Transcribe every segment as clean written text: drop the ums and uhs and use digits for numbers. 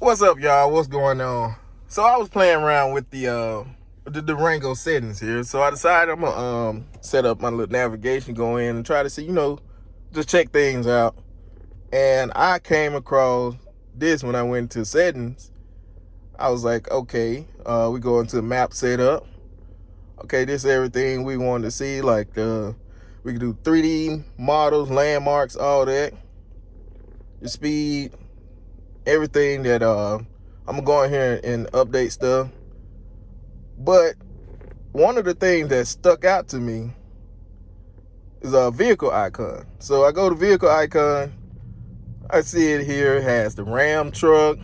What's up, y'all? What's going on? So I was playing around with the Durango settings here. So I decided I'm gonna set up my little navigation, go in and try to see, just check things out. And I came across this when I went to settings. I was like, okay, we go into map setup. Okay, this is everything we wanted to see. Like we can do 3D models, landmarks, all that. The speed, everything that I'm gonna go in here and update stuff. But one of the things that stuck out to me is a vehicle icon. So I go to vehicle icon, I see it here. It has the Ram truck,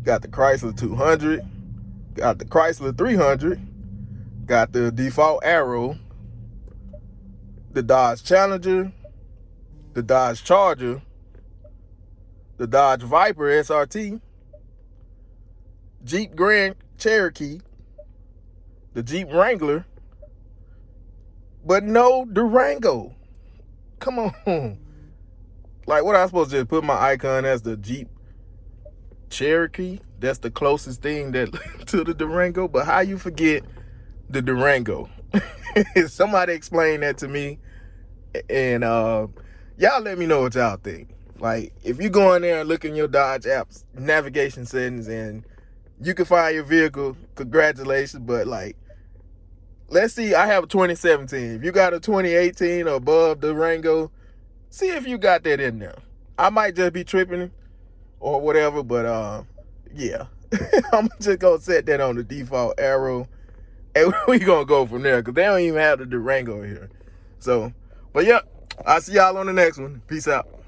got the Chrysler 200, got the Chrysler 300, got the default Arrow, the Dodge Challenger, the Dodge Charger, the Dodge Viper SRT, Jeep Grand Cherokee, the Jeep Wrangler, but no Durango. Come on. Like, what am I supposed to just put my icon as the Jeep Cherokee? That's the closest thing that to the Durango. But how you forget the Durango? Somebody explain that to me. And y'all let me know what y'all think. Like, if you go in there and look in your Dodge app's navigation settings and you can find your vehicle, congratulations. But like, let's see, I have a 2017. If you got a 2018 or above Durango, see if you got that in there. I might just be tripping or whatever, but yeah. I'm just gonna set that on the default Arrow, and we gonna go from there, because they don't even have the Durango here. So, but yeah, I'll see y'all on the next one. Peace out.